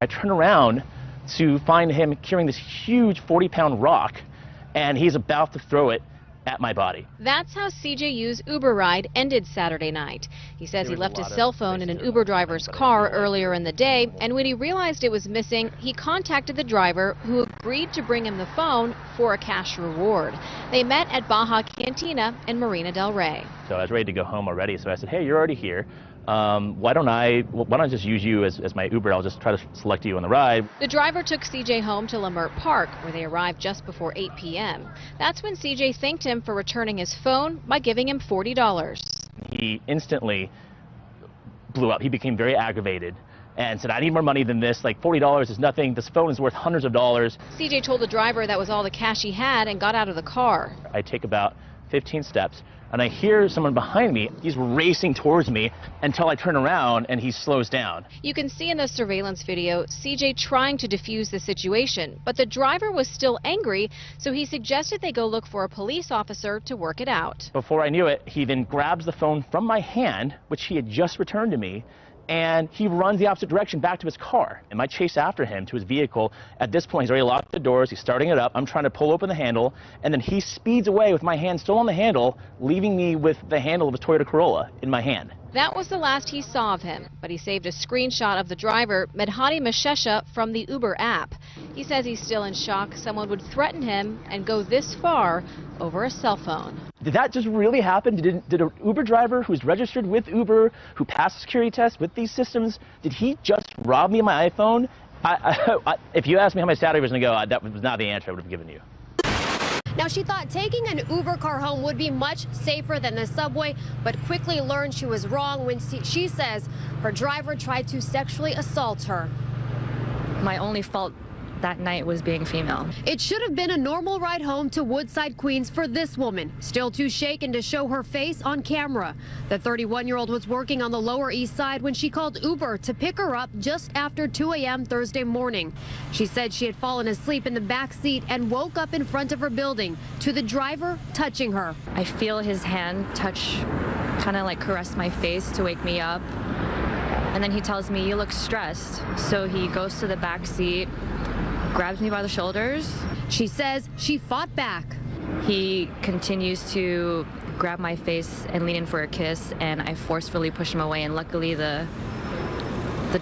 I turn around to find him carrying this huge 40-pound rock, and he's about to throw it at my body. That's how CJU's Uber ride ended Saturday night. He says he left his cell phone in an Uber driver's car earlier in the day, and when he realized it was missing, he contacted the driver, who agreed to bring him the phone for a cash reward. They met at Baja Cantina in Marina del Rey. So I was ready to go home already, so I said, hey, you're already here. Why don't I just use you as my Uber? I'll just try to select you on the ride. The driver took CJ home to Lamert Park, where they arrived just before 8 p.m. That's when CJ thanked him for returning his phone by giving him $40. He instantly blew up. He became very aggravated and said, I need more money than this. Like, $40 is nothing. This phone is worth hundreds of dollars. CJ told the driver that was all the cash he had and got out of the car. I take about 15 steps, and I hear someone behind me. He's racing towards me until I turn around and he slows down. You can see in the surveillance video CJ trying to defuse the situation, but the driver was still angry, so he suggested they go look for a police officer to work it out. Before I knew it, he then grabs the phone from my hand, which he had just returned to me, and he runs the opposite direction back to his car. And I chase after him to his vehicle. At this point, he's already locked the doors. He's starting it up. I'm trying to pull open the handle, and then he speeds away with my hand still on the handle, leaving me with the handle of his Toyota Corolla in my hand. That was the last he saw of him, but he saved a screenshot of the driver, Medhati Mashesha, from the Uber app. He says he's still in shock someone would threaten him and go this far over a cell phone. Did that just really happen? Did an Uber driver who's registered with Uber, who passed a security test with these systems, did he just rob me of my iPhone? If you asked me how my Saturday was going to go, that was not the answer I would have given you. Now, she thought taking an Uber car home would be much safer than the subway, but quickly learned she was wrong when she says her driver tried to sexually assault her. My only fault that night was being female. It should have been a normal ride home to Woodside, Queens for this woman, still too shaken to show her face on camera. The 31-year-old was working on the Lower East Side when she called Uber to pick her up just after 2 a.m. Thursday morning. She said she had fallen asleep in the back seat and woke up in front of her building to the driver touching her. I feel his hand touch, kind of like caress my face to wake me up. And then he tells me, you look stressed. So he goes to the back seat, grabs me by the shoulders. She says she fought back. He continues to grab my face and lean in for a kiss, and I forcefully push him away, and luckily the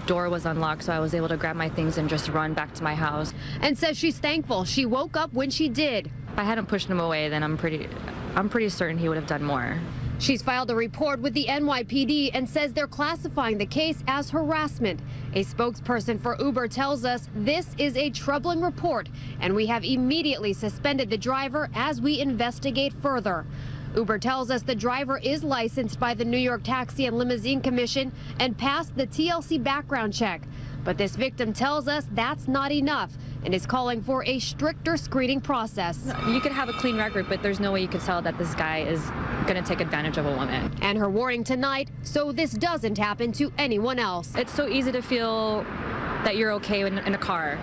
door was unlocked, so I was able to grab my things and just run back to my house. And says she's thankful she woke up when she did. If I hadn't pushed him away, then I'm pretty certain he would have done more. She's filed a report with the NYPD and says they're classifying the case as harassment. A spokesperson for Uber tells us this is a troubling report, and we have immediately suspended the driver as we investigate further. Uber tells us the driver is licensed by the New York Taxi and Limousine Commission and passed the TLC background check. But this victim tells us that's not enough and is calling for a stricter screening process. You could have a clean record, but there's no way you could tell that this guy is going to take advantage of a woman. And her warning tonight, so this doesn't happen to anyone else. It's so easy to feel that you're okay in a car.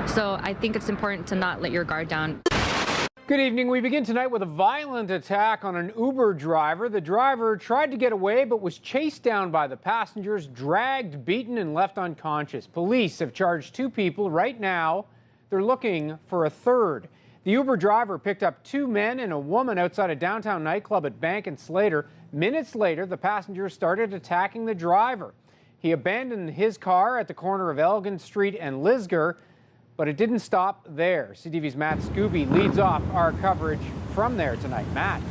So I think it's important to not let your guard down. Good evening. We begin tonight with a violent attack on an Uber driver. The driver tried to get away but was chased down by the passengers, dragged, beaten, and left unconscious. Police have charged 2 people right now. They're looking for a third. The Uber driver picked up 2 men and a woman outside a downtown nightclub at Bank and Slater. Minutes later, the passengers started attacking the driver. He abandoned his car at the corner of Elgin Street and Lisgar, but it didn't stop there. CTV's Matt Scooby leads off our coverage from there tonight. Matt.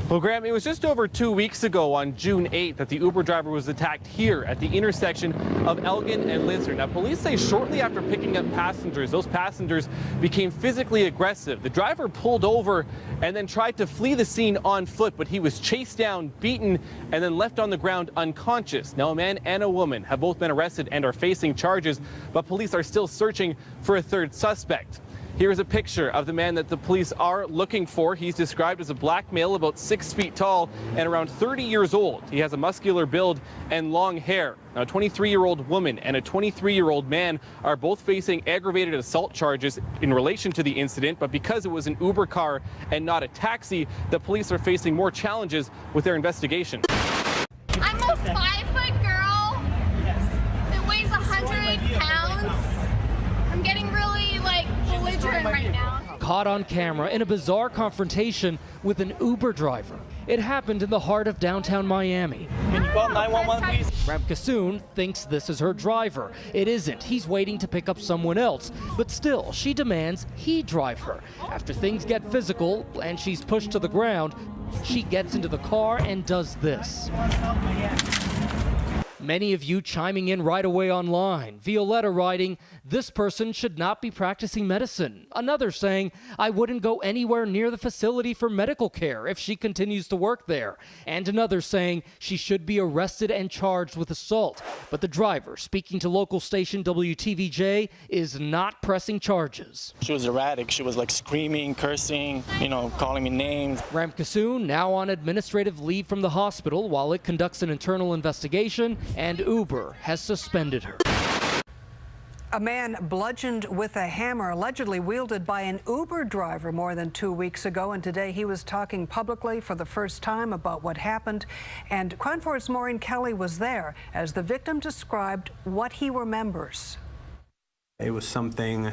Well, Graham, it was just over 2 weeks ago on June 8th that the Uber driver was attacked here at the intersection of Elgin and Lisgar. Now, police say shortly after picking up passengers, those passengers became physically aggressive. The driver pulled over and then tried to flee the scene on foot, but he was chased down, beaten, and then left on the ground unconscious. Now, a man and a woman have both been arrested and are facing charges, but police are still searching for a third suspect. Here's a picture of the man that the police are looking for. He's described as a black male, about 6 feet tall and around 30 years old. He has a muscular build and long hair. Now, a 23-year-old woman and a 23-year-old man are both facing aggravated assault charges in relation to the incident, but because it was an Uber car and not a taxi, the police are facing more challenges with their investigation. I'm a 5-foot girl that weighs 100 belligerent right now. Caught on camera in a bizarre confrontation with an Uber driver. It happened in the heart of downtown Miami. Can you call 911, please? Ramkasoon thinks this is her driver. It isn't. He's waiting to pick up someone else. But still, she demands he drive her. After things get physical and she's pushed to the ground, she gets into the car and does this. Many of you chiming in right away online. Violetta writing, "This person should not be practicing medicine." Another saying, "I wouldn't go anywhere near the facility for medical care if she continues to work there." And another saying, "She should be arrested and charged with assault." But the driver, speaking to local station WTVJ, is not pressing charges. She was erratic. She was like screaming, cursing, calling me names. Ramkasoon now on administrative leave from the hospital while it conducts an internal investigation, and Uber has suspended her. A man bludgeoned with a hammer allegedly wielded by an Uber driver more than 2 weeks ago, and today he was talking publicly for the first time about what happened. And Crime Force Maureen Kelly was there as the victim described what he remembers. It was something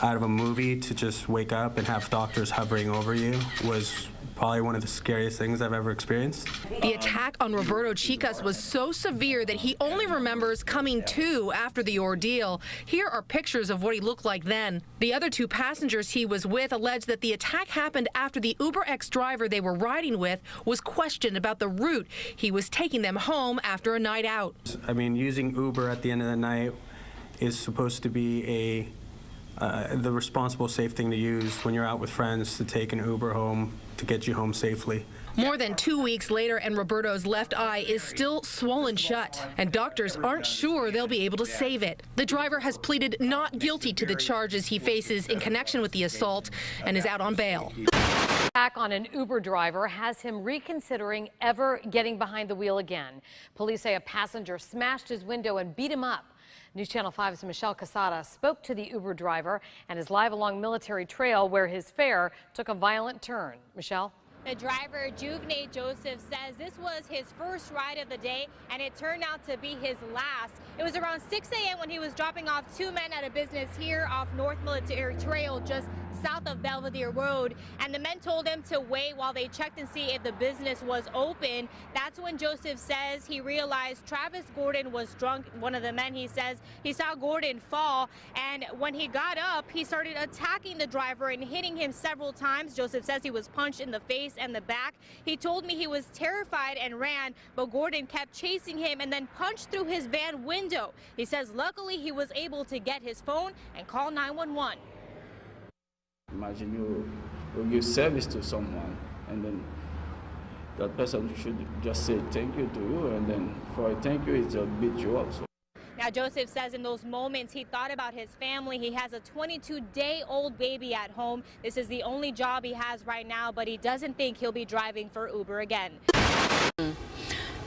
out of a movie. To just wake up and have doctors hovering over you was probably one of the scariest things I've ever experienced. The attack on Roberto Chicas was so severe that he only remembers coming to after the ordeal. Here are pictures of what he looked like then. The other two passengers he was with alleged that the attack happened after the UberX driver they were riding with was questioned about the route he was taking them home after a night out. I mean, using Uber at the end of the night is supposed to be the responsible, safe thing to use when you're out with friends, to take an Uber home to get you home safely. More than 2 weeks later, and Roberto's left eye is still swollen shut, and doctors aren't sure they'll be able to save it. The driver has pleaded not guilty to the charges he faces in connection with the assault and is out on bail. Attack on an Uber driver has him reconsidering ever getting behind the wheel again. Police say a passenger smashed his window and beat him up. News Channel 5's Michelle Casada spoke to the Uber driver and is live along Military Trail where his fare took a violent turn. Michelle? The driver, Juvenay Joseph, says this was his first ride of the day and it turned out to be his last. It was around 6 a.m. when he was dropping off two men at a business here off North Military Trail, just south of Belvedere Road, and the men told him to wait while they checked and see if the business was open. That's when Joseph says he realized Travis Gordon was drunk. One of the men, he says he saw Gordon fall, and when he got up, he started attacking the driver and hitting him several times. Joseph says he was punched in the face and the back. He told me he was terrified and ran, but Gordon kept chasing him and then punched through his van window. He says luckily he was able to get his phone and call 911. Imagine you give service to someone and then that person should just say thank you to you, and then for a thank you, it's just beat you up. So. Now, Joseph says in those moments he thought about his family. He has a 22-day-old baby at home. This is the only job he has right now, but he doesn't think he'll be driving for Uber again.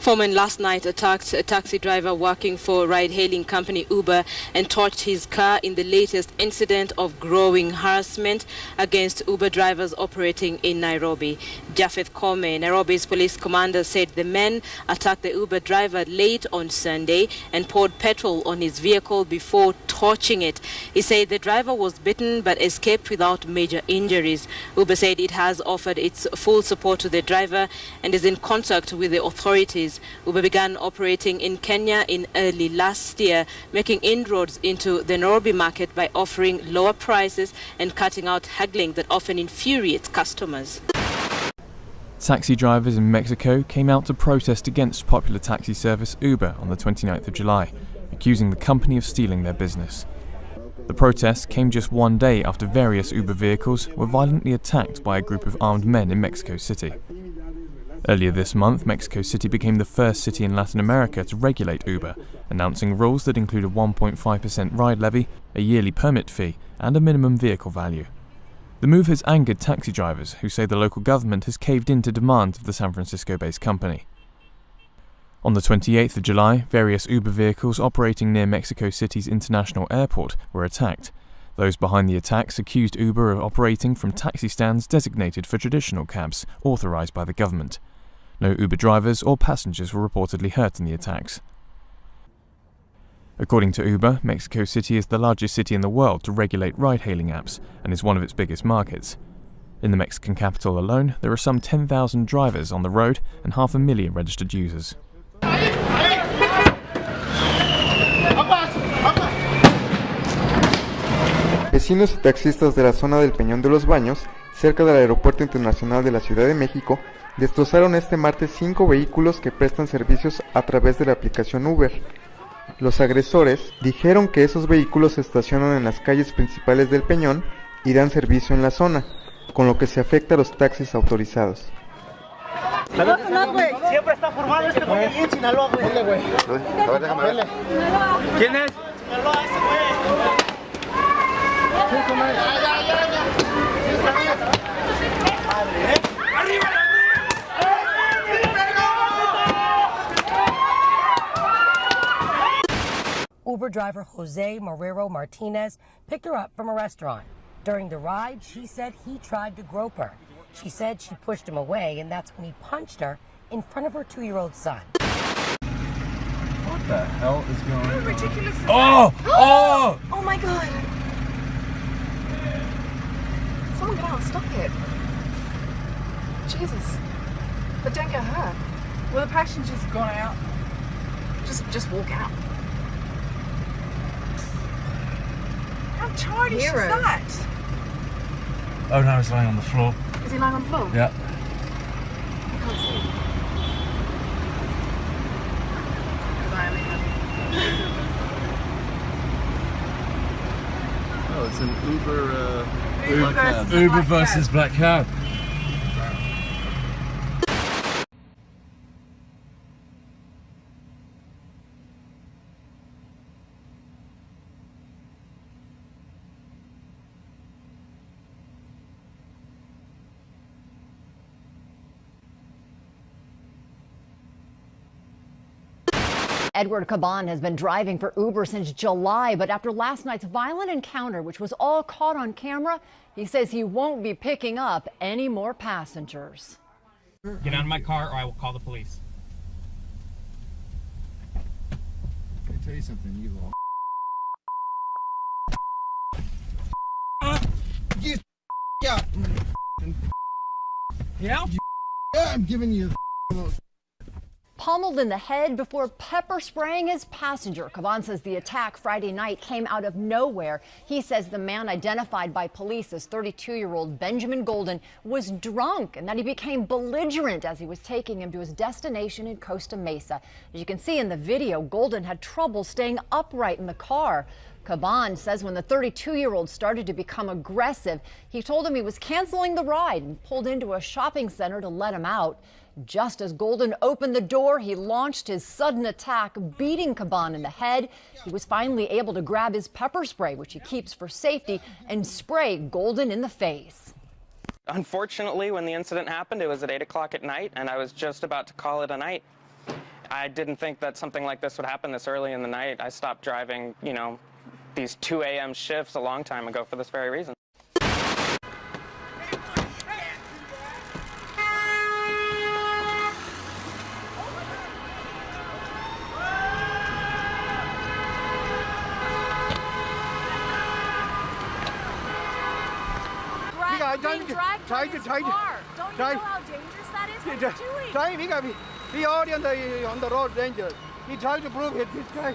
Foreman last night attacked a taxi driver working for ride-hailing company Uber and torched his car in the latest incident of growing harassment against Uber drivers operating in Nairobi. Japheth Kome, Nairobi's police commander, said the men attacked the Uber driver late on Sunday and poured petrol on his vehicle before torching it. He said the driver was bitten but escaped without major injuries. Uber said it has offered its full support to the driver and is in contact with the authorities. Uber began operating in Kenya in early last year, making inroads into the Nairobi market by offering lower prices and cutting out haggling that often infuriates customers. Taxi drivers in Mexico came out to protest against popular taxi service Uber on the 29th of July, accusing the company of stealing their business. The protests came just one day after various Uber vehicles were violently attacked by a group of armed men in Mexico City. Earlier this month, Mexico City became the first city in Latin America to regulate Uber, announcing rules that include a 1.5% ride levy, a yearly permit fee, and a minimum vehicle value. The move has angered taxi drivers, who say the local government has caved in to demands of the San Francisco-based company. On the 28th of July, various Uber vehicles operating near Mexico City's international airport were attacked. Those behind the attacks accused Uber of operating from taxi stands designated for traditional cabs, authorized by the government. No Uber drivers or passengers were reportedly hurt in the attacks. According to Uber, Mexico City is the largest city in the world to regulate ride-hailing apps and is one of its biggest markets. In the Mexican capital alone, there are some 10,000 drivers on the road and 500,000 registered users. Vecinos y taxistas de la zona del Peñón de los Baños, cerca del Aeropuerto Internacional de la Ciudad de México, destrozaron este martes 5 vehículos que prestan servicios a través de la aplicación Uber. Los agresores dijeron que esos vehículos se estacionan en las calles principales del Peñón y dan servicio en la zona, con lo que se afecta a los taxis autorizados. Siempre está formado este güey ahí en Sinaloa, güey. A ver, déjame ver. ¿Quién es? Sinaloa, ese güey. Uber driver Jose Marrero Martinez picked her up from a restaurant. During the ride, she said he tried to grope her. She said she pushed him away, and that's when he punched her in front of her 2-year-old son. What the hell is going on? How ridiculous is that? Oh! Oh my god! Someone get out, stop it. Jesus. But don't get hurt. Well, the passenger's gone out. Just walk out. How childish is that? Oh no, he's lying on the floor. Is he lying on the floor? Yeah. I can't see. Oh, it's an Uber versus Black Cab. Edward Caban has been driving for Uber since July, but after last night's violent encounter, which was all caught on camera, he says he won't be picking up any more passengers. Get out of my car or I will call the police. Can I tell you something, you little Yeah? Yeah, I'm giving you Pummeled in the head before pepper spraying his passenger. Caban says the attack Friday night came out of nowhere. He says the man identified by police as 32-year-old Benjamin Golden was drunk and that he became belligerent as he was taking him to his destination in Costa Mesa. As you can see in the video, Golden had trouble staying upright in the car. Caban says when the 32-year-old started to become aggressive, he told him he was canceling the ride and pulled into a shopping center to let him out. Just as Golden opened the door, he launched his sudden attack, beating Caban in the head. He was finally able to grab his pepper spray, which he keeps for safety, and spray Golden in the face. Unfortunately, when the incident happened, it was at 8 o'clock at night, and I was just about to call it a night. I didn't think that something like this would happen this early in the night. I stopped driving, these 2 a.m. shifts a long time ago for this very reason. Don't you know how dangerous that is? What are you doing? He already on the road danger. He tried to prove it, this guy.